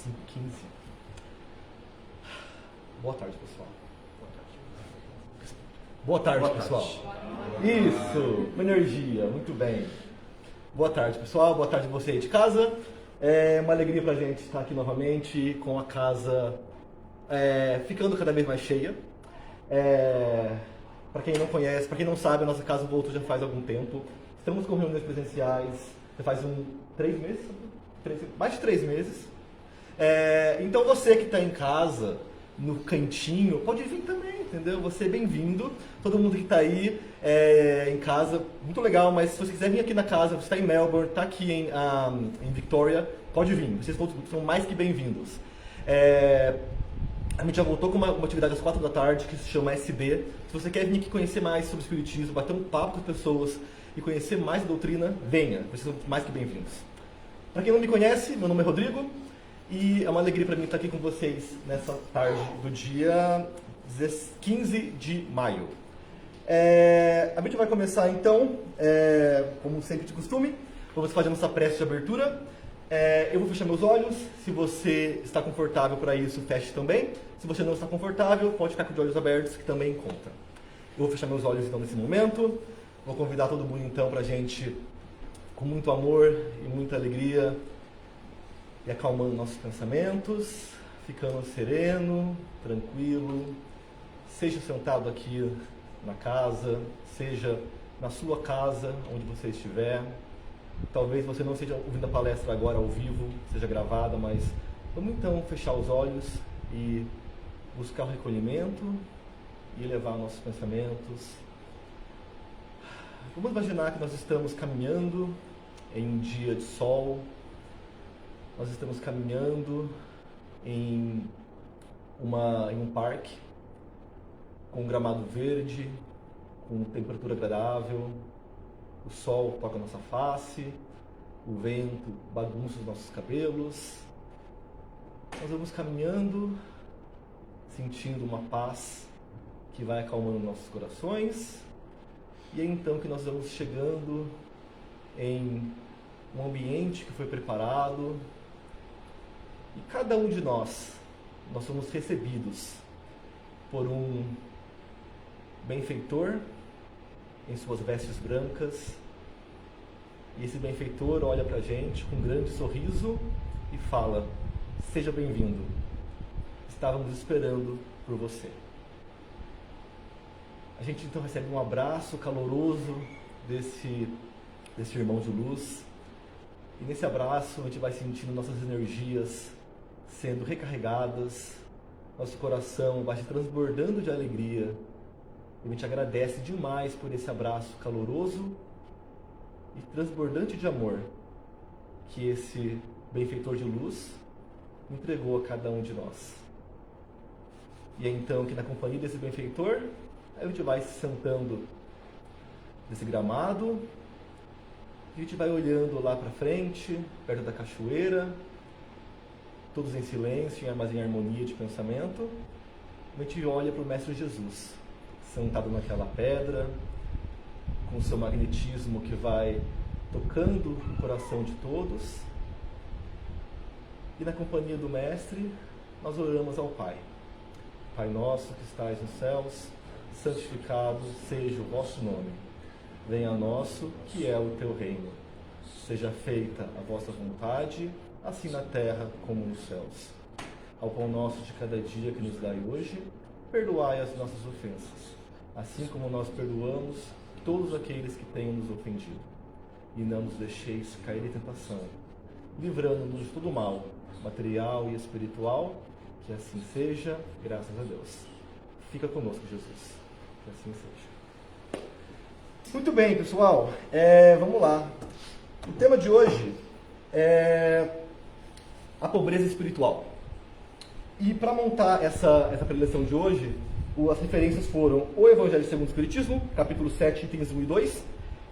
5h15. Boa tarde, pessoal. Boa tarde, pessoal. Isso, uma energia, muito bem. Boa tarde, pessoal. Boa tarde você aí de casa. É uma alegria pra gente estar aqui novamente com a casa ficando cada vez mais cheia. Para quem não conhece, para quem não sabe, a nossa casa voltou já faz algum tempo. Estamos com reuniões presenciais já faz 3 meses, mais de 3 meses. Então você que está em casa, no cantinho, pode vir também, entendeu? Você é bem-vindo. Todo mundo que está aí em casa, muito legal, mas se você quiser vir aqui na casa, você está em Melbourne, está aqui em Victoria, pode vir. Vocês são mais que bem-vindos. A gente já voltou com uma atividade às 4 da tarde que se chama SB. Se você quer vir aqui conhecer mais sobre o Espiritismo, bater um papo com as pessoas e conhecer mais a doutrina, venha. Vocês são mais que bem-vindos. Para quem não me conhece, meu nome é Rodrigo e é uma alegria para mim estar aqui com vocês nessa tarde do dia 15 de maio. A gente vai começar então, como sempre de costume, vamos fazer nossa prece de abertura. Eu vou fechar meus olhos. Se você está confortável para isso, feche também. Se você não está confortável, pode ficar com os olhos abertos, que também conta. Eu vou fechar meus olhos então nesse momento. Vou convidar todo mundo então para a gente, com muito amor e muita alegria, ir acalmando nossos pensamentos, ficando sereno, tranquilo. Seja sentado aqui na casa, seja na sua casa, onde você estiver. Talvez você não esteja ouvindo a palestra agora ao vivo, seja gravada, mas vamos então fechar os olhos e buscar o recolhimento e elevar nossos pensamentos. Vamos imaginar que nós estamos caminhando em um dia de sol, nós estamos caminhando em um parque com um gramado verde, com temperatura agradável. O sol toca a nossa face, o vento bagunça os nossos cabelos. Nós vamos caminhando, sentindo uma paz que vai acalmando nossos corações. E é então que nós vamos chegando em um ambiente que foi preparado. E cada um de nós somos recebidos por um benfeitor em suas vestes brancas, e esse benfeitor olha para a gente com um grande sorriso e fala: seja bem-vindo, estávamos esperando por você. A gente então recebe um abraço caloroso desse irmão de luz, e nesse abraço a gente vai sentindo nossas energias sendo recarregadas, nosso coração vai se transbordando de alegria. A gente agradece demais por esse abraço caloroso e transbordante de amor que esse benfeitor de luz entregou a cada um de nós. E é então que, na companhia desse benfeitor, a gente vai se sentando nesse gramado, a gente vai olhando lá para frente, perto da cachoeira, todos em silêncio, mas em harmonia de pensamento. A gente olha para o Mestre Jesus, sentado naquela pedra, com seu magnetismo que vai tocando o coração de todos. E na companhia do Mestre, nós oramos ao Pai. Pai nosso que estais nos céus, santificado seja o vosso nome. Venha a nós, que é o teu reino. Seja feita a vossa vontade, assim na terra como nos céus. Ao pão nosso de cada dia que nos dai hoje, perdoai as nossas ofensas, assim como nós perdoamos todos aqueles que têm nos ofendido. E não nos deixeis cair em tentação, livrando-nos de todo mal, material e espiritual, que assim seja, graças a Deus. Fica conosco, Jesus. Que assim seja. Muito bem, pessoal. Vamos lá. O tema de hoje é a pobreza espiritual. E para montar essa preleção de hoje, as referências foram o Evangelho segundo o Espiritismo, capítulo 7, itens 1 e 2,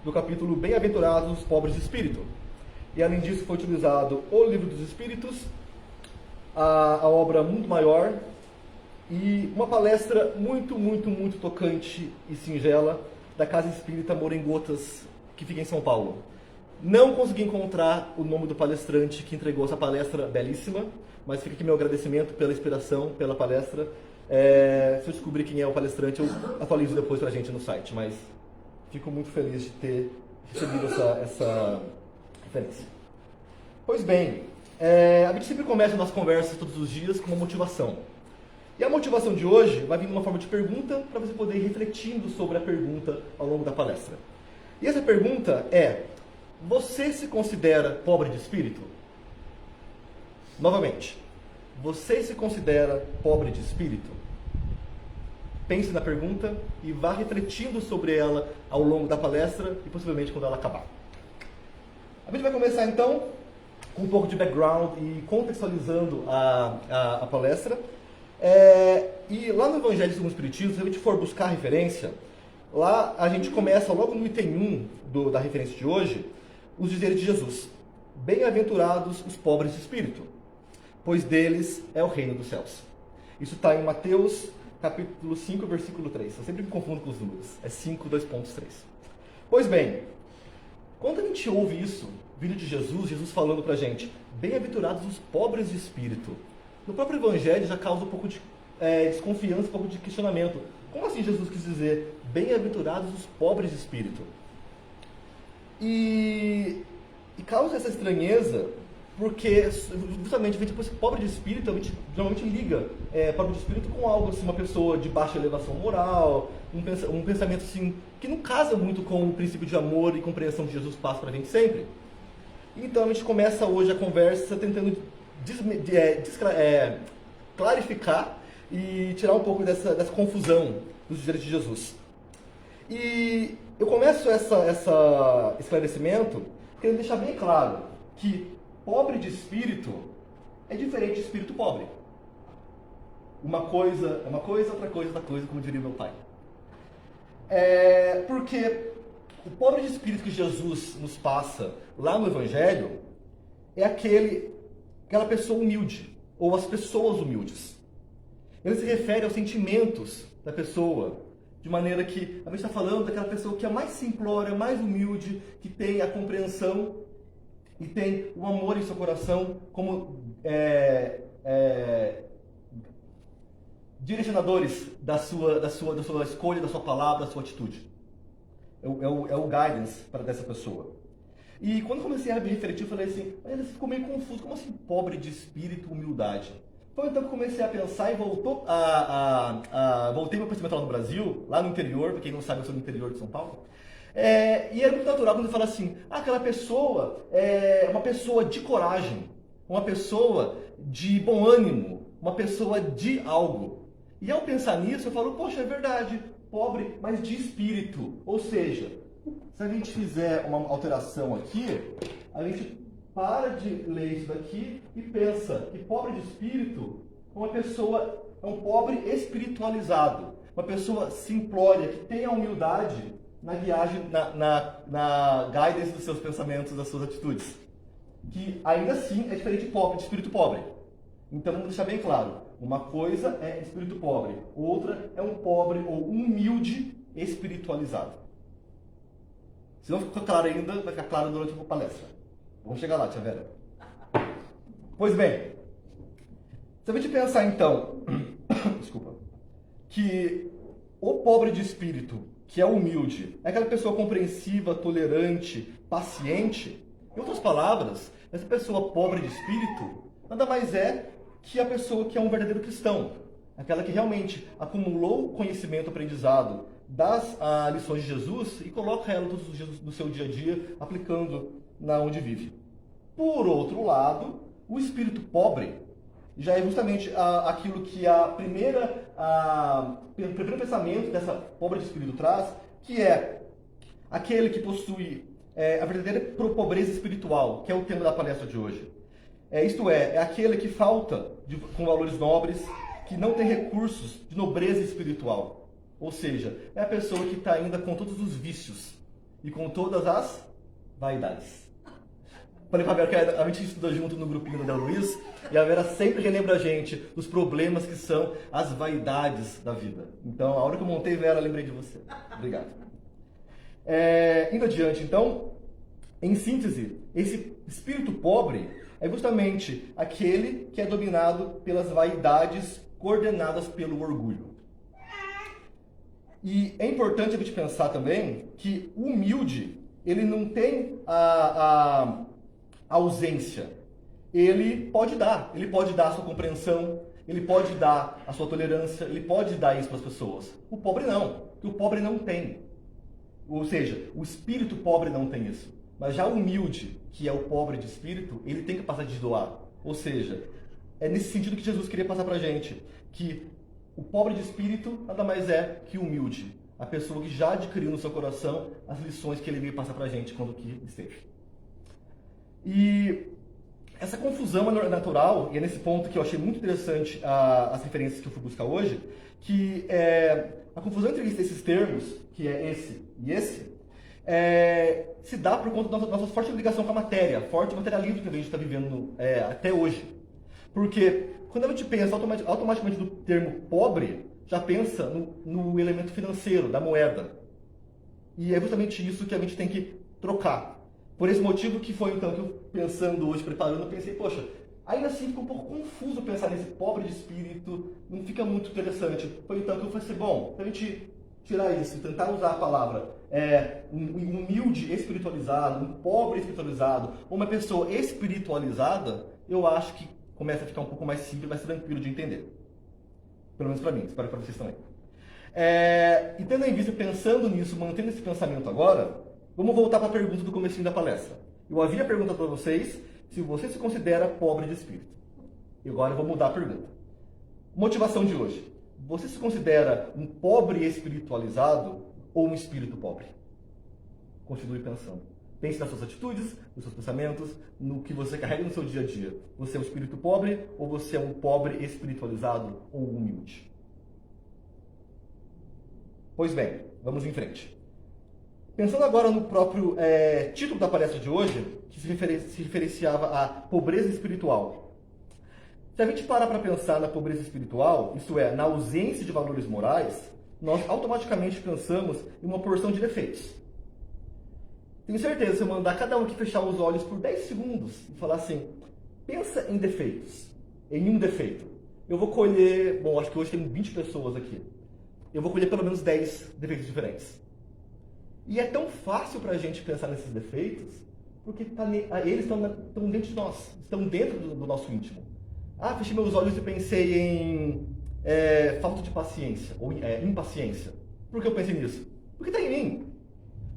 do capítulo Bem-aventurados os pobres de espírito. E além disso foi utilizado o Livro dos Espíritos, a obra Mundo Maior e uma palestra muito, muito, muito tocante e singela da Casa Espírita Amor em Gotas, que fica em São Paulo. Não consegui encontrar o nome do palestrante que entregou essa palestra belíssima, mas fica aqui meu agradecimento pela inspiração, pela palestra. Se eu descobrir quem é o palestrante, eu atualizo depois pra gente no site, mas fico muito feliz de ter recebido essa referência. Pois bem, a gente sempre começa a nossa conversa todos os dias com uma motivação. E a motivação de hoje vai vir numa forma de pergunta para você poder ir refletindo sobre a pergunta ao longo da palestra. E essa pergunta é: você se considera pobre de espírito? Novamente, você se considera pobre de espírito? Pense na pergunta e vá refletindo sobre ela ao longo da palestra e possivelmente quando ela acabar. A gente vai começar então com um pouco de background e contextualizando a palestra. E lá no Evangelho segundo o Espiritismo, se a gente for buscar referência, lá a gente começa logo no item 1 da referência de hoje, os dizeres de Jesus: bem-aventurados os pobres de espírito, pois deles é o reino dos céus. Isso está em Mateus capítulo 5, versículo 3. Eu sempre me confundo com os números. É 5, 2.3. Pois bem, quando a gente ouve isso, vindo de Jesus falando pra gente: bem-aventurados os pobres de espírito, no próprio Evangelho já causa um pouco de desconfiança, um pouco de questionamento. Como assim Jesus quis dizer bem-aventurados os pobres de espírito? E causa essa estranheza porque justamente depois pobre de espírito, a gente geralmente liga pobre de espírito com algo assim, uma pessoa de baixa elevação moral, um pensamento assim que não casa muito com o princípio de amor e compreensão que Jesus passa para a gente sempre. Então a gente começa hoje a conversa tentando clarificar e tirar um pouco dessa confusão dos dizeres de Jesus. E eu começo esse esclarecimento querendo deixar bem claro que pobre de espírito é diferente de espírito pobre. Uma coisa é uma coisa, outra coisa é outra coisa, como diria meu pai. Porque o pobre de espírito que Jesus nos passa lá no Evangelho é aquela pessoa humilde, ou as pessoas humildes. Ele se refere aos sentimentos da pessoa, de maneira que a gente está falando daquela pessoa que é mais simplória, mais humilde, que tem a compreensão e tem o amor em seu coração como direcionadores da sua escolha, da sua palavra, da sua atitude. É o guidance para dessa pessoa. E quando comecei a me refletir, eu falei assim: mas ele ficou meio confuso, como assim pobre de espírito, humildade? Então eu comecei a pensar e voltei meu pensamento lá no Brasil, lá no interior, para quem não sabe, eu sou do interior de São Paulo. E é muito natural quando ele fala assim: aquela pessoa é uma pessoa de coragem, uma pessoa de bom ânimo, uma pessoa de algo. E ao pensar nisso, eu falo: poxa, é verdade, pobre, mas de espírito. Ou seja, se a gente fizer uma alteração aqui, a gente para de ler isso daqui e pensa que pobre de espírito é um pobre espiritualizado, uma pessoa simplória, que tem a humildade na viagem, na guidance dos seus pensamentos, das suas atitudes. Que ainda assim é diferente de espírito pobre. Então vamos deixar bem claro: uma coisa é espírito pobre, outra é um pobre ou humilde espiritualizado. Se não ficou claro ainda, vai ficar claro durante a palestra. Vamos chegar lá, tia Vera. Pois bem, se a gente pensar então, desculpa, que o pobre de espírito, que é humilde, é aquela pessoa compreensiva, tolerante, paciente. Em outras palavras, essa pessoa pobre de espírito nada mais é que a pessoa que é um verdadeiro cristão. Aquela que realmente acumulou conhecimento, aprendizado das lições de Jesus e coloca ela todos os dias do seu dia a dia, aplicando na onde vive. Por outro lado, o espírito pobre já é justamente aquilo que o primeiro pensamento dessa pobre de espírito traz, que é aquele que possui a verdadeira pobreza espiritual, que é o tema da palestra de hoje. Isto é aquele que falta com valores nobres, que não tem recursos de nobreza espiritual. Ou seja, é a pessoa que está ainda com todos os vícios e com todas as vaidades. Falei pra Vera que a gente estuda junto no grupinho da Luiz, e a Vera sempre relembra a gente dos problemas que são as vaidades da vida. Então, a hora que eu montei, Vera, lembrei de você. Obrigado. Indo adiante, então, Em síntese, esse espírito pobre é justamente aquele que é dominado pelas vaidades coordenadas pelo orgulho. E é importante a gente pensar também que o humilde, ele não tem a ausência. Ele pode dar a sua compreensão, ele pode dar a sua tolerância, ele pode dar isso para as pessoas. O pobre não, porque o pobre não tem. Ou seja, o espírito pobre não tem isso. Mas já o humilde, que é o pobre de espírito, ele tem capacidade de doar. Ou seja, é nesse sentido que Jesus queria passar para a gente, que o pobre de espírito nada mais é que o humilde. A pessoa que já adquiriu no seu coração as lições que ele veio passar para a gente quando que esteve. E essa confusão é natural, e é nesse ponto que eu achei muito interessante as referências que eu fui buscar hoje, que a confusão entre esses termos, que é esse e esse, se dá por conta da nossa forte ligação com a matéria, forte materialismo que a gente está vivendo até hoje. Porque quando a gente pensa automaticamente no termo pobre, já pensa no elemento financeiro, da moeda. E é justamente isso que a gente tem que trocar. Por esse motivo que foi então que eu, pensando hoje, preparando, eu pensei, poxa, ainda assim fica um pouco confuso pensar nesse pobre de espírito, não fica muito interessante. Foi então que eu falei assim, bom, pra gente tirar isso, tentar usar a palavra um humilde espiritualizado, um pobre espiritualizado, ou uma pessoa espiritualizada, eu acho que começa a ficar um pouco mais simples, mais tranquilo de entender. Pelo menos para mim, espero que para vocês também. E tendo em vista, pensando nisso, mantendo esse pensamento agora, vamos voltar para a pergunta do comecinho da palestra. Eu havia perguntado para vocês se você se considera pobre de espírito. E agora eu vou mudar a pergunta. Motivação de hoje. Você se considera um pobre espiritualizado ou um espírito pobre? Continue pensando. Pense nas suas atitudes, nos seus pensamentos, no que você carrega no seu dia a dia. Você é um espírito pobre ou você é um pobre espiritualizado ou humilde? Pois bem, vamos em frente. Pensando agora no próprio título da palestra de hoje, que se referenciava à pobreza espiritual. Se a gente parar para pensar na pobreza espiritual, isto é, na ausência de valores morais, nós automaticamente pensamos em uma porção de defeitos. Tenho certeza, se eu mandar cada um aqui fechar os olhos por 10 segundos e falar assim, pensa em defeitos, em um defeito. Eu vou colher, bom, acho que hoje tem 20 pessoas aqui. Eu vou colher pelo menos 10 defeitos diferentes. E é tão fácil para a gente pensar nesses defeitos, porque eles estão dentro de nós, estão dentro do nosso íntimo. Fechei meus olhos e pensei em falta de paciência, ou impaciência. Por que eu pensei nisso? Porque está em mim.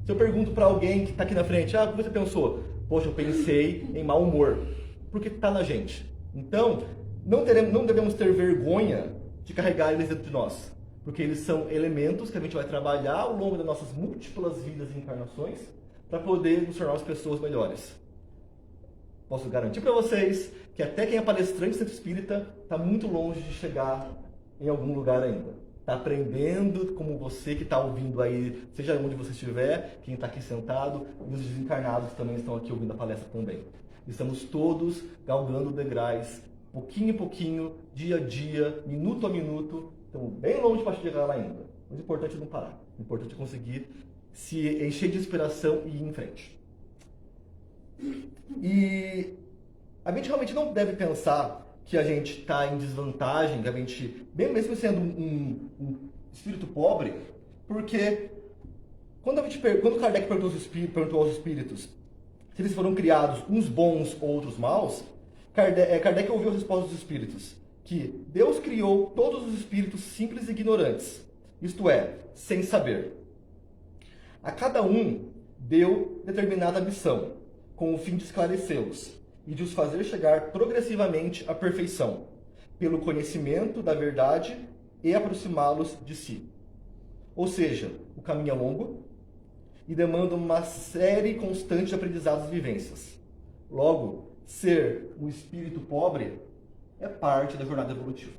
Se eu pergunto para alguém que está aqui na frente, o que você pensou? Poxa, eu pensei em mau humor. Porque está na gente. Então, não devemos ter vergonha de carregar eles dentro de nós. Porque eles são elementos que a gente vai trabalhar ao longo das nossas múltiplas vidas e encarnações para poder nos tornar pessoas melhores. Posso garantir para vocês que até quem é palestrante do Centro Espírita está muito longe de chegar em algum lugar ainda. Está aprendendo como você que está ouvindo aí, seja onde você estiver, quem está aqui sentado, e os desencarnados que também estão aqui ouvindo a palestra também. Estamos todos galgando degraus, pouquinho em pouquinho, dia a dia, minuto a minuto. Estamos bem longe para chegar lá ainda. Mas o importante é não parar. O importante é conseguir se encher de inspiração e ir em frente. E a gente realmente não deve pensar que a gente está em desvantagem, que a gente, mesmo sendo um espírito pobre, porque quando Kardec perguntou aos espíritos se eles foram criados uns bons ou outros maus, Kardec ouviu a resposta dos espíritos, que Deus criou todos os espíritos simples e ignorantes, isto é, sem saber. A cada um deu determinada missão, com o fim de esclarecê-los e de os fazer chegar progressivamente à perfeição, pelo conhecimento da verdade e aproximá-los de si. Ou seja, o caminho é longo e demanda uma série constante de aprendizados e vivências. Logo, ser um espírito pobre é parte da jornada evolutiva.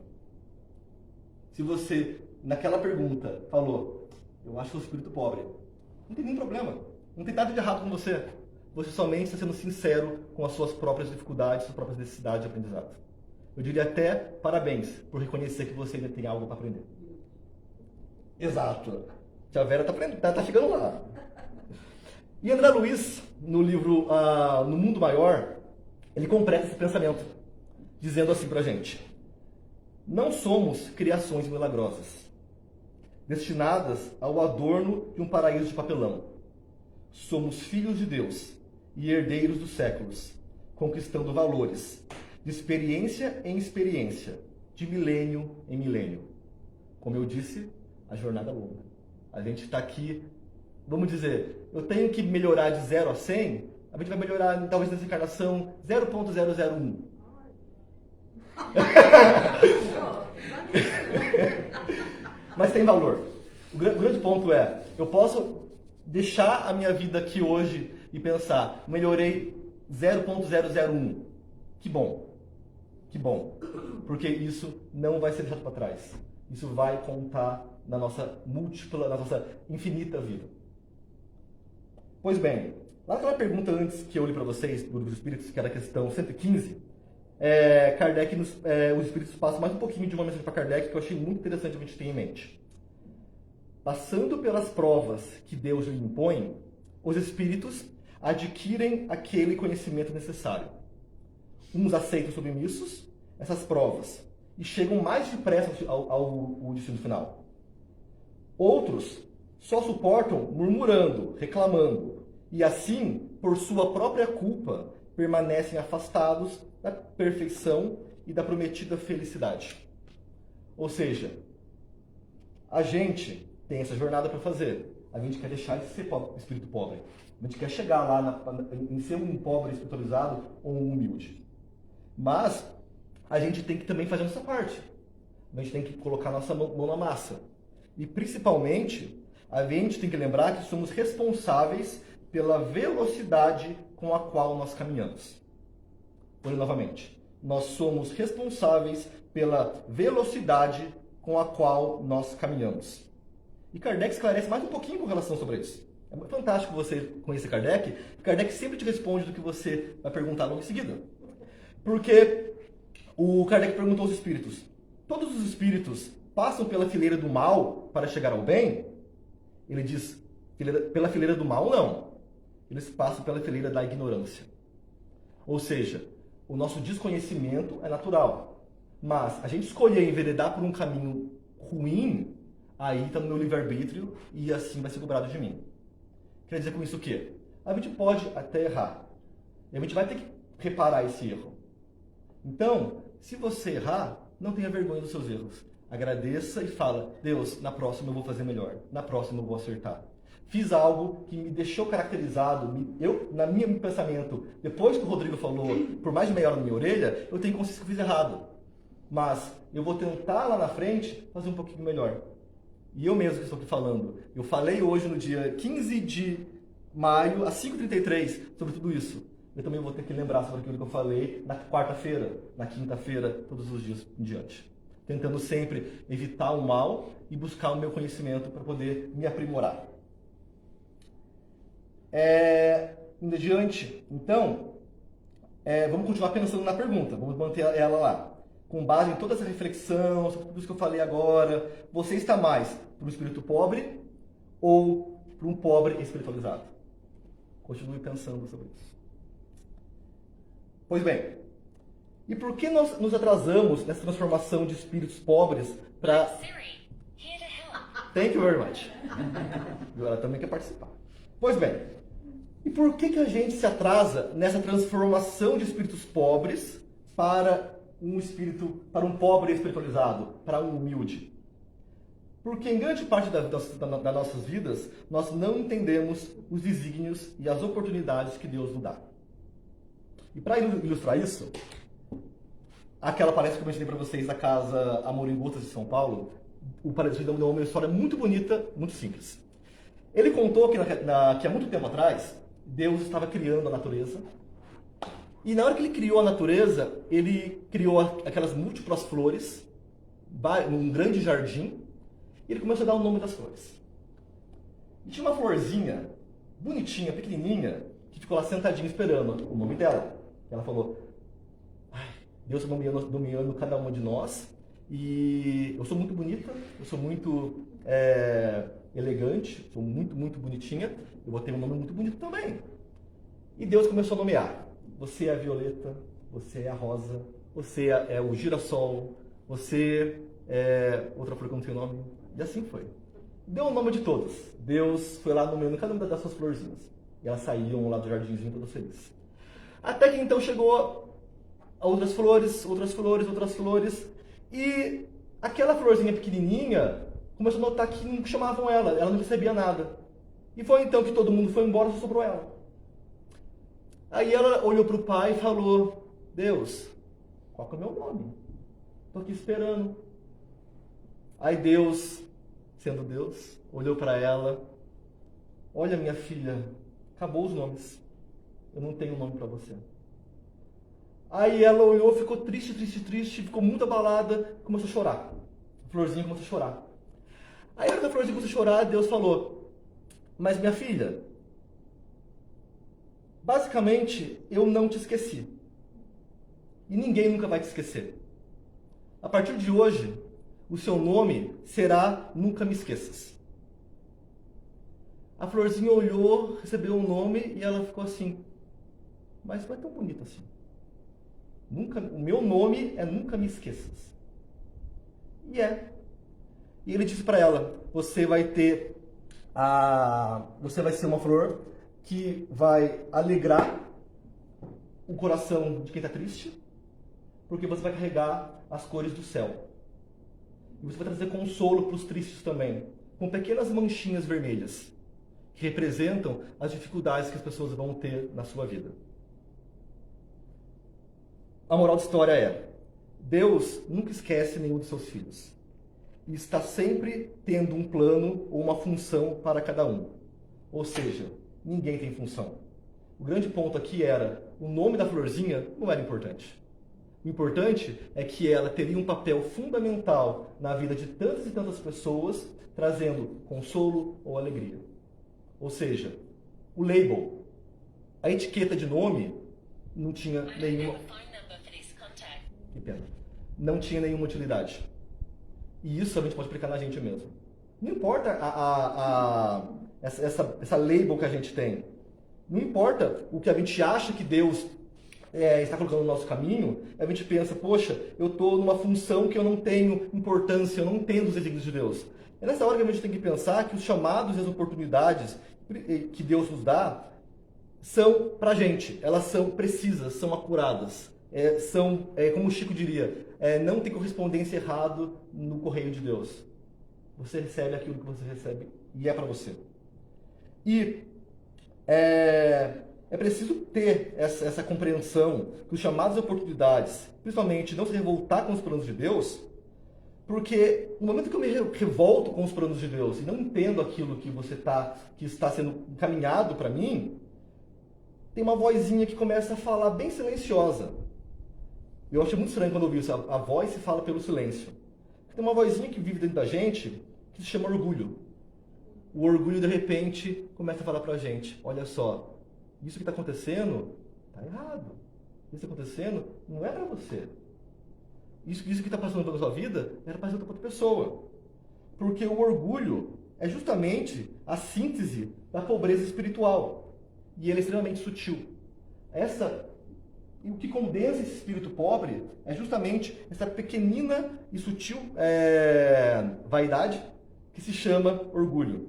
Se você, naquela pergunta, falou, eu acho que sou um espírito pobre, não tem nenhum problema, não tem nada de errado com você. Você somente está sendo sincero com as suas próprias dificuldades, suas próprias necessidades de aprendizado. Eu diria até parabéns por reconhecer que você ainda tem algo para aprender. Exato. Tia Vera está chegando lá. E André Luiz, no livro No Mundo Maior, ele completa esse pensamento, dizendo assim pra gente: não somos criações milagrosas, destinadas ao adorno de um paraíso de papelão. Somos filhos de Deus e herdeiros dos séculos, conquistando valores, de experiência em experiência, de milênio em milênio. Como eu disse, a jornada é longa. A gente está aqui, vamos dizer, eu tenho que melhorar de 0 a 100, a gente vai melhorar, talvez nessa encarnação, 0.001. Mas tem valor. O grande ponto é, eu posso deixar a minha vida aqui hoje e pensar, melhorei 0.001. Que bom. Que bom. Porque isso não vai ser deixado para trás. Isso vai contar na nossa múltipla, na nossa infinita vida. Pois bem, lá naquela pergunta antes que eu li para vocês, do Livro dos Espíritos, que era a questão 115, Kardec, os Espíritos passam mais um pouquinho de uma mensagem para Kardec que eu achei muito interessante a gente ter em mente. Passando pelas provas que Deus lhe impõe, os Espíritos adquirem aquele conhecimento necessário. Uns aceitam submissos essas provas e chegam mais depressa ao destino final. Outros só suportam murmurando, reclamando, e assim, por sua própria culpa, permanecem afastados da perfeição e da prometida felicidade. Ou seja, a gente tem essa jornada para fazer. A gente quer deixar de ser espírito pobre. A gente quer chegar lá em ser um pobre espiritualizado ou um humilde. Mas a gente tem que também fazer a nossa parte. A gente tem que colocar a nossa mão na massa. E principalmente, a gente tem que lembrar que somos responsáveis pela velocidade com a qual nós caminhamos. Vou ler novamente. Nós somos responsáveis pela velocidade com a qual nós caminhamos. E Kardec esclarece mais um pouquinho com relação sobre isso. É muito fantástico você conhecer Kardec. Kardec sempre te responde do que você vai perguntar logo em seguida. Porque o Kardec perguntou aos espíritos: todos os espíritos passam pela fileira do mal para chegar ao bem? Ele diz: pela fileira do mal, não. Eles passam pela fileira da ignorância. Ou seja, o nosso desconhecimento é natural. Mas a gente escolher enveredar por um caminho ruim, aí está no meu livre-arbítrio e assim vai ser cobrado de mim. Quer dizer com isso o quê? A gente pode até errar. E a gente vai ter que reparar esse erro. Então, se você errar, não tenha vergonha dos seus erros. Agradeça e fala: Deus, na próxima eu vou fazer melhor. Na próxima eu vou acertar. Fiz algo que me deixou caracterizado. Na meu pensamento, depois que o Rodrigo falou por mais de meia hora na minha orelha, eu tenho consciência que eu fiz errado. Mas eu vou tentar lá na frente fazer um pouquinho melhor. E eu mesmo que estou aqui falando. Eu falei hoje no dia 15 de maio, às 5h33, sobre tudo isso. Eu também vou ter que lembrar sobre aquilo que eu falei na quarta-feira, na quinta-feira, todos os dias em diante. Tentando sempre evitar o mal e buscar o meu conhecimento para poder me aprimorar. Indo adiante, então, vamos continuar pensando na pergunta, vamos manter ela lá. Com base em toda essa reflexão, sobre tudo isso que eu falei agora, você está mais para um espírito pobre ou para um pobre espiritualizado? Continue pensando sobre isso. Pois bem, e por que nós nos atrasamos nessa transformação de espíritos pobres para... Thank you very much. Ela também quer participar. Pois bem, e por que a gente se atrasa nessa transformação de espíritos pobres para um pobre espiritualizado, para um humilde? Porque em grande parte das nossas vidas, nós não entendemos os desígnios e as oportunidades que Deus nos dá. E para ilustrar isso, aquela palestra que eu mencionei para vocês da Casa Amor em Gotas de São Paulo, o palestrante deu uma história muito bonita, muito simples. Ele contou que há muito tempo atrás, Deus estava criando a natureza. E na hora que ele criou a natureza, ele criou aquelas múltiplas flores, num grande jardim, e ele começou a dar o nome das flores. E tinha uma florzinha, bonitinha, pequenininha, que ficou lá sentadinha esperando o nome dela. Ela falou: Deus está nomeando cada uma de nós, e eu sou muito bonita, eu sou muito elegante, sou muito, muito bonitinha, eu vou ter um nome muito bonito também. E Deus começou a nomear. Você é a violeta, você é a rosa, você é o girassol, você é outra flor que eu não tenho nome. E assim foi. Deu o nome de todas. Deus foi lá nomeando cada uma das suas florzinhas. E elas saíam lá do jardinzinho todas felizes. Até que então chegou a outras flores, outras flores, outras flores. E aquela florzinha pequenininha começou a notar que não chamavam ela não recebia nada. E foi então que todo mundo foi embora, só sobrou ela. Aí ela olhou para o pai e falou: Deus, qual que é o meu nome? Estou aqui esperando. Aí Deus, sendo Deus, olhou para ela: olha, minha filha, acabou os nomes. Eu não tenho nome para você. Aí ela olhou, ficou triste, triste, triste, ficou muito abalada, começou a chorar. A florzinha começou a chorar. Aí quando a florzinha começou a chorar, Deus falou: mas minha filha, basicamente eu não te esqueci. E ninguém nunca vai te esquecer. A partir de hoje, o seu nome será Nunca Me Esqueças. A florzinha olhou, recebeu o nome e ela ficou assim: mas não é tão bonito assim. O meu nome é Nunca Me Esqueças. E é. E ele disse para ela: você vai ser uma flor que vai alegrar o coração de quem está triste, porque você vai carregar as cores do céu. E você vai trazer consolo para os tristes também, com pequenas manchinhas vermelhas, que representam as dificuldades que as pessoas vão ter na sua vida. A moral da história é: Deus nunca esquece nenhum dos seus filhos. E está sempre tendo um plano ou uma função para cada um. Ou seja, ninguém tem função. O grande ponto aqui era: o nome da florzinha não era importante. O importante é que ela teria um papel fundamental na vida de tantas e tantas pessoas, trazendo consolo ou alegria. Ou seja, o label, a etiqueta de nome, não tinha nenhuma... Que pena. Não tinha nenhuma utilidade. E isso a gente pode aplicar na gente mesmo. Não importa essa label que a gente tem. Não importa o que a gente acha que Deus está colocando no nosso caminho, a gente pensa: poxa, eu estou numa função que eu não tenho importância, eu não entendo os desígnios de Deus. É nessa hora que a gente tem que pensar que os chamados e as oportunidades que Deus nos dá são pra gente, elas são precisas, são acuradas, como o Chico diria, não tem correspondência errado no correio de Deus. Você recebe aquilo que você recebe e é para você. E é preciso ter essa compreensão que os chamados e oportunidades, principalmente não se revoltar com os planos de Deus, porque no momento que eu me revolto com os planos de Deus e não entendo aquilo que está sendo encaminhado para mim, tem uma vozinha que começa a falar bem silenciosa. Eu achei muito estranho quando eu vi isso. A voz se fala pelo silêncio. Tem uma vozinha que vive dentro da gente que se chama orgulho. O orgulho, de repente, começa a falar pra gente: olha só, isso que está acontecendo está errado. Isso que está acontecendo não é para você. Isso que está passando pela sua vida era para outra pessoa. Porque o orgulho é justamente a síntese da pobreza espiritual. E ele é extremamente sutil. E o que condensa esse espírito pobre é justamente essa pequenina e sutil vaidade que se chama orgulho.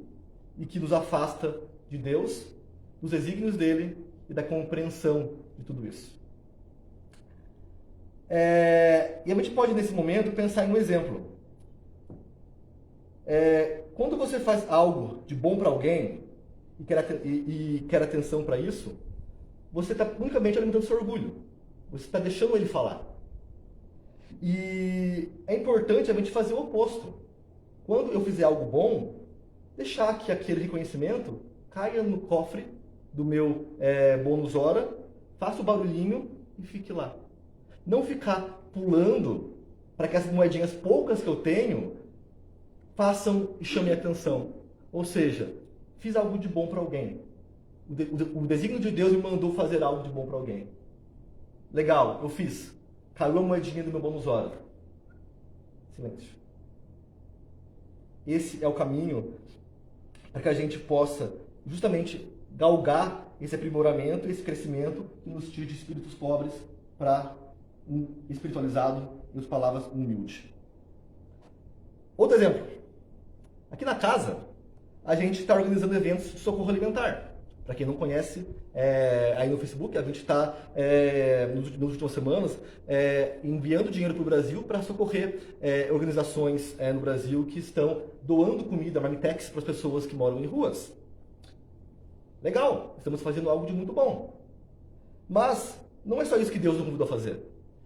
E que nos afasta de Deus, dos desígnios dele e da compreensão de tudo isso. E a gente pode, nesse momento, pensar em um exemplo. Quando você faz algo de bom para alguém e quer atenção para isso, você está unicamente alimentando seu orgulho. Você está deixando ele falar. E é importante a gente fazer o oposto. Quando eu fizer algo bom, deixar que aquele reconhecimento caia no cofre do meu bônus hora, faça o barulhinho e fique lá. Não ficar pulando para que essas moedinhas poucas que eu tenho façam e chamem a atenção. Ou seja, fiz algo de bom para alguém. O desígnio de Deus me mandou fazer algo de bom para alguém. Legal, eu fiz. Caiu a moedinha do meu bônus hora. Silêncio. Esse é o caminho para que a gente possa justamente galgar esse aprimoramento, esse crescimento que nos tire de espíritos pobres para um espiritualizado, em outras palavras, humilde. Outro exemplo. Aqui na casa, a gente está organizando eventos de socorro alimentar. Para quem não conhece, aí no Facebook, a gente está, nas últimas semanas, enviando dinheiro para o Brasil para socorrer organizações no Brasil que estão doando comida, marmitex, para as pessoas que moram em ruas. Legal, estamos fazendo algo de muito bom. Mas não é só isso que Deus nos convidou a fazer.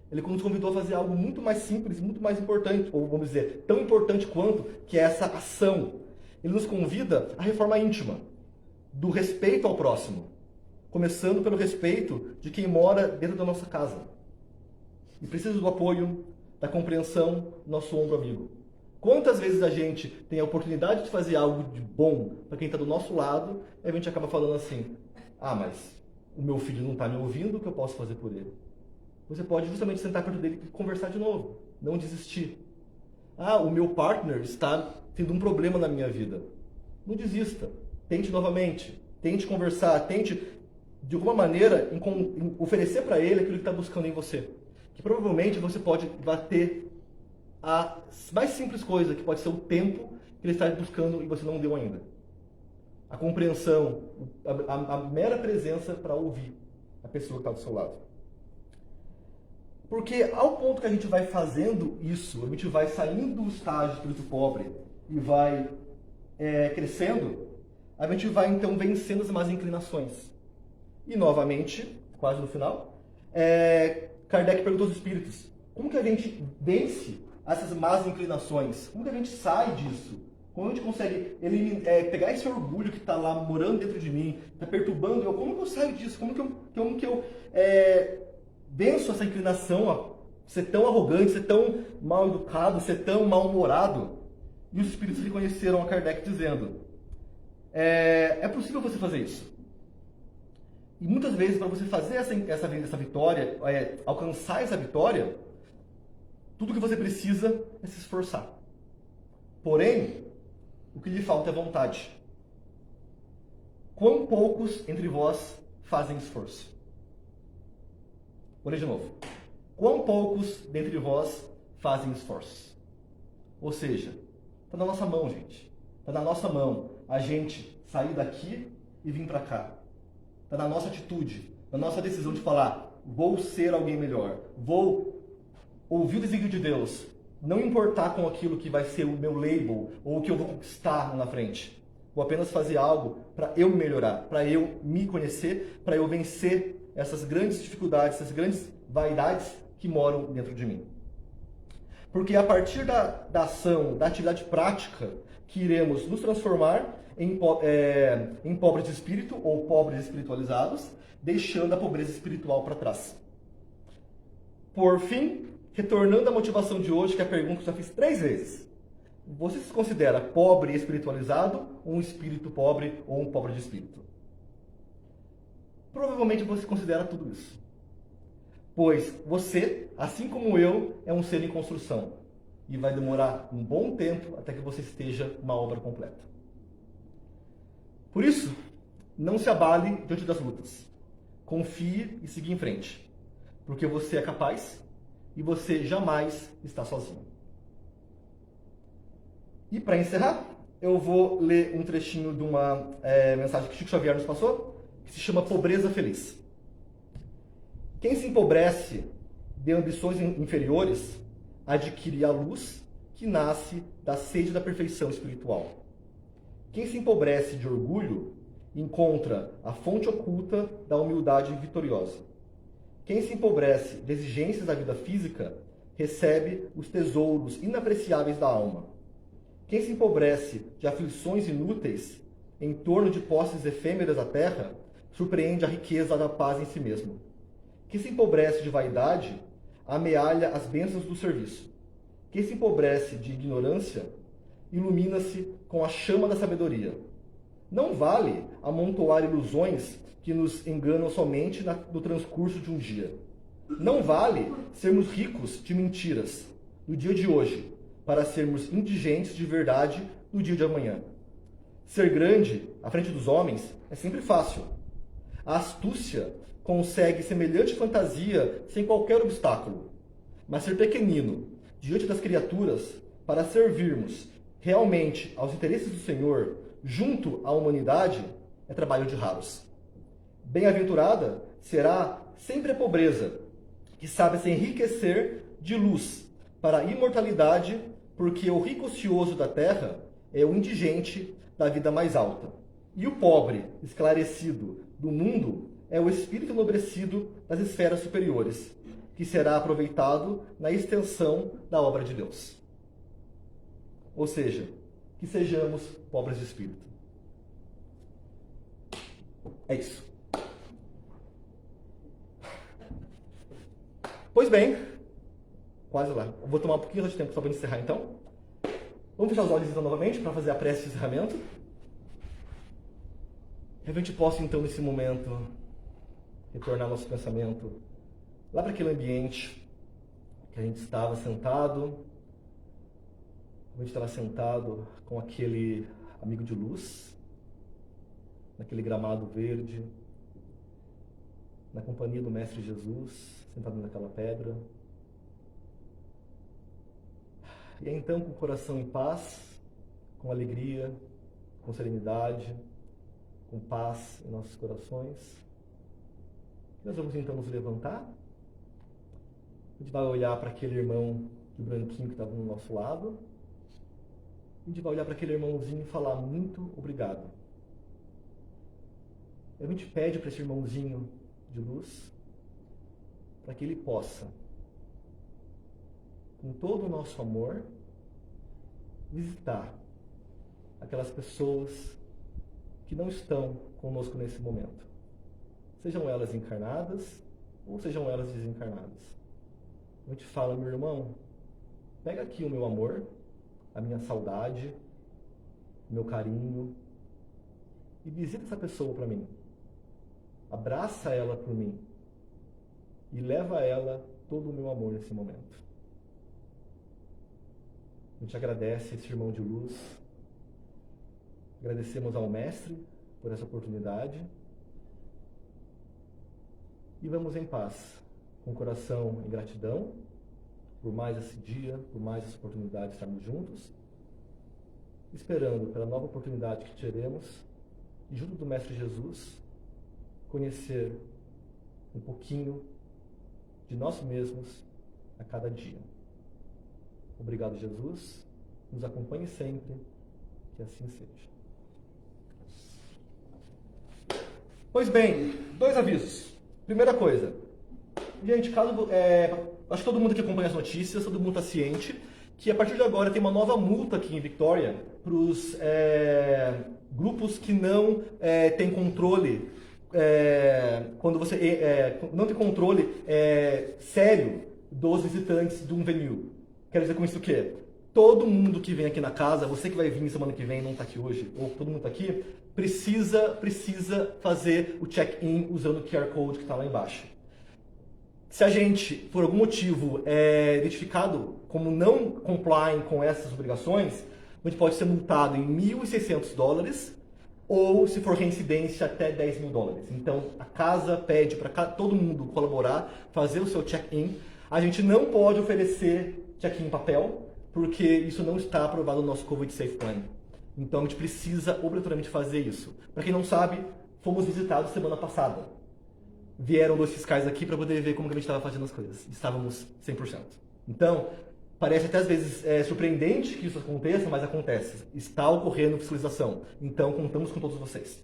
Ele nos convidou a fazer algo muito mais simples, muito mais importante, ou vamos dizer, tão importante quanto, que é essa ação. Ele nos convida à reforma íntima, do respeito ao próximo, começando pelo respeito de quem mora dentro da nossa casa e precisa do apoio, da compreensão do nosso ombro amigo. Quantas vezes a gente tem a oportunidade de fazer algo de bom para quem está do nosso lado e a gente acaba falando assim, mas o meu filho não está me ouvindo, o que eu posso fazer por ele? Você pode justamente sentar perto dele e conversar de novo, não desistir. O meu partner está tendo um problema na minha vida. Não desista. Tente novamente, tente conversar, tente, de alguma maneira, oferecer para ele aquilo que está buscando em você. Que provavelmente você pode bater a mais simples coisa, que pode ser o tempo que ele está buscando e você não deu ainda. A compreensão, a mera presença para ouvir a pessoa que está do seu lado. Porque ao ponto que a gente vai fazendo isso, a gente vai saindo do estágio de espírito pobre e vai crescendo, a gente vai então vencendo as más inclinações. E novamente, quase no final, Kardec perguntou aos espíritos, como que a gente vence essas más inclinações? Como que a gente sai disso? Como a gente consegue pegar esse orgulho que está lá morando dentro de mim, está perturbando eu? Como que eu saio disso? Como que eu venço essa inclinação a ser tão arrogante, ser tão mal educado, ser tão mal-humorado? E os espíritos reconheceram a Kardec dizendo, é possível você fazer isso. E muitas vezes, para você fazer essa vitória, alcançar essa vitória, tudo que você precisa é se esforçar. Porém, o que lhe falta é vontade. Quão poucos entre vós fazem esforço? Vou ler de novo. Quão poucos dentre vós fazem esforço? Ou seja, está na nossa mão, gente. Está na nossa mão a gente sair daqui e vir para cá. Está na nossa atitude, na nossa decisão de falar, vou ser alguém melhor, vou ouvir o desígnio de Deus, não importar com aquilo que vai ser o meu label ou o que eu vou conquistar lá na frente. Vou apenas fazer algo para eu me melhorar, para eu me conhecer, para eu vencer essas grandes dificuldades, essas grandes vaidades que moram dentro de mim. Porque é a partir da ação, da atividade prática, que iremos nos transformar em pobres de espírito ou pobres espiritualizados, deixando a pobreza espiritual para trás. Por fim, retornando à motivação de hoje, que é a pergunta que eu já fiz 3 vezes. Você se considera pobre espiritualizado, um espírito pobre ou um pobre de espírito? Provavelmente você considera tudo isso. Pois você, assim como eu, é um ser em construção. E vai demorar um bom tempo até que você esteja uma obra completa. Por isso, não se abale diante das lutas. Confie e siga em frente. Porque você é capaz e você jamais está sozinho. E para encerrar, eu vou ler um trechinho de uma mensagem que Chico Xavier nos passou, que se chama Pobreza Feliz. Quem se empobrece de ambições inferiores adquire a luz que nasce da sede da perfeição espiritual. Quem se empobrece de orgulho encontra a fonte oculta da humildade vitoriosa. Quem se empobrece de exigências da vida física recebe os tesouros inapreciáveis da alma. Quem se empobrece de aflições inúteis em torno de posses efêmeras da terra surpreende a riqueza da paz em si mesmo. Quem se empobrece de vaidade amealha as bênçãos do serviço. Quem se empobrece de ignorância ilumina-se com a chama da sabedoria. Não vale amontoar ilusões que nos enganam somente no transcurso de um dia. Não vale sermos ricos de mentiras no dia de hoje, para sermos indigentes de verdade no dia de amanhã. Ser grande, à frente dos homens, é sempre fácil. A astúcia consegue semelhante fantasia sem qualquer obstáculo. Mas ser pequenino, diante das criaturas, para servirmos realmente aos interesses do Senhor, junto à humanidade, é trabalho de raros. Bem-aventurada será sempre a pobreza, que sabe se enriquecer de luz para a imortalidade, porque o rico ocioso da terra é o indigente da vida mais alta. E o pobre, esclarecido do mundo, é o espírito enobrecido das esferas superiores, que será aproveitado na extensão da obra de Deus. Ou seja, que sejamos pobres de espírito. É isso. Pois bem, quase lá. Eu vou tomar um pouquinho de tempo só para encerrar então. Vamos fechar os olhos então novamente para fazer a prece de encerramento. E a gente possa então nesse momento retornar nosso pensamento lá para aquele ambiente que a gente estava sentado. A gente estava sentado com aquele amigo de luz, naquele gramado verde, na companhia do Mestre Jesus, sentado naquela pedra. E é então com o coração em paz, com alegria, com serenidade, com paz em nossos corações, nós vamos então nos levantar. A gente vai olhar para aquele irmão de branquinho que estava no nosso lado. A gente vai olhar para aquele irmãozinho e falar muito obrigado. A gente pede para esse irmãozinho de luz para que ele possa, com todo o nosso amor, visitar aquelas pessoas que não estão conosco nesse momento. Sejam elas encarnadas ou sejam elas desencarnadas. A gente fala, meu irmão, pega aqui o meu amor, a minha saudade, o meu carinho, e visita essa pessoa para mim. Abraça ela por mim e leva a ela todo o meu amor nesse momento. A gente agradece esse irmão de luz, agradecemos ao Mestre por essa oportunidade e vamos em paz, com o coração em gratidão por mais esse dia, por mais essa oportunidade de estarmos juntos, esperando pela nova oportunidade que teremos e junto do Mestre Jesus conhecer um pouquinho de nós mesmos a cada dia. Obrigado, Jesus. Nos acompanhe sempre. Que assim seja. Pois bem, 2 avisos. Primeira coisa. Gente, acho que todo mundo que acompanha as notícias, todo mundo está ciente que a partir de agora tem uma nova multa aqui em Vitória para os grupos que não têm controle, quando você não tem controle sério dos visitantes de um venue. Quero dizer com isso o quê? Todo mundo que vem aqui na casa, você que vai vir semana que vem e não está aqui hoje, ou todo mundo está aqui, precisa fazer o check-in usando o QR Code que está lá embaixo. Se a gente, por algum motivo, é identificado como não complying com essas obrigações, a gente pode ser multado em $1.600 ou, se for reincidência, até $10.000. Então, a casa pede para todo mundo colaborar, fazer o seu check-in. A gente não pode oferecer check-in em papel, porque isso não está aprovado no nosso COVID Safe Plan. Então, a gente precisa obrigatoriamente fazer isso. Para quem não sabe, fomos visitados semana passada. Vieram 2 fiscais aqui para poder ver como que a gente estava fazendo as coisas. Estávamos 100%. Então, parece até às vezes surpreendente que isso aconteça, mas acontece. Está ocorrendo fiscalização. Então, contamos com todos vocês.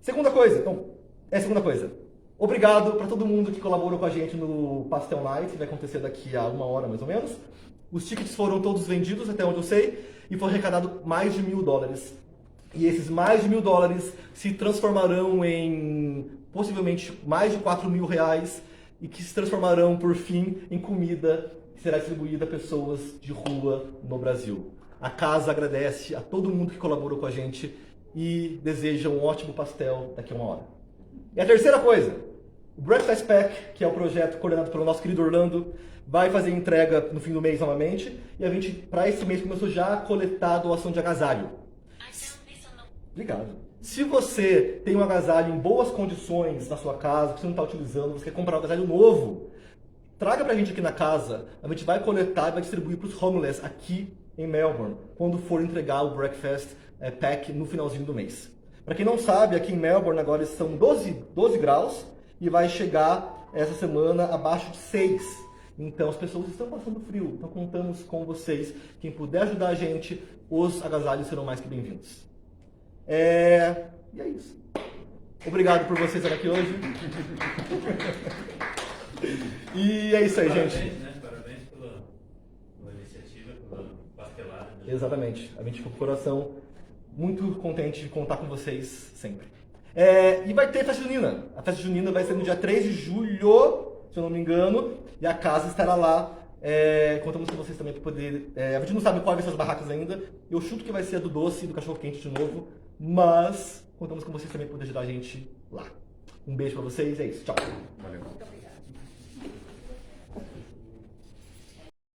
Segunda coisa. Obrigado para todo mundo que colaborou com a gente no Pastel Night, que vai acontecer daqui a 1 hora mais ou menos. Os tickets foram todos vendidos, até onde eu sei, e foi arrecadado mais de $1.000. E esses mais de $1.000 se transformarão em possivelmente mais de R$4.000 e que se transformarão, por fim, em comida que será distribuída a pessoas de rua no Brasil. A casa agradece a todo mundo que colaborou com a gente e deseja um ótimo pastel daqui a 1 hora. E a terceira coisa, o Breakfast Pack, que é o projeto coordenado pelo nosso querido Orlando, vai fazer entrega no fim do mês novamente, e a gente, para esse mês, começou já a coletar a doação de agasalho. Obrigado. Se você tem um agasalho em boas condições na sua casa, que você não está utilizando, você quer comprar um agasalho novo, traga pra gente aqui na casa, a gente vai coletar e vai distribuir para os homeless aqui em Melbourne, quando for entregar o Breakfast Pack no finalzinho do mês. Para quem não sabe, aqui em Melbourne agora são 12 graus e vai chegar essa semana abaixo de 6. Então as pessoas estão passando frio, então contamos com vocês. Quem puder ajudar a gente, os agasalhos serão mais que bem-vindos. E é isso. Obrigado por vocês estarem aqui hoje. E é isso aí, Parabéns, gente. Né? Parabéns pela iniciativa, pela pastelada. Né? Exatamente. A gente ficou com o coração muito contente de contar com vocês sempre. E vai ter festa junina. A festa junina vai ser no dia 3 de julho, se eu não me engano, e a casa estará lá. Contamos com vocês também para poder... a gente não sabe qual vai ser as barracas ainda. Eu chuto que vai ser a do doce e do cachorro-quente de novo, mas contamos com vocês também para poder ajudar a gente lá. Um beijo para vocês, é isso. Tchau. Valeu. Muito obrigada.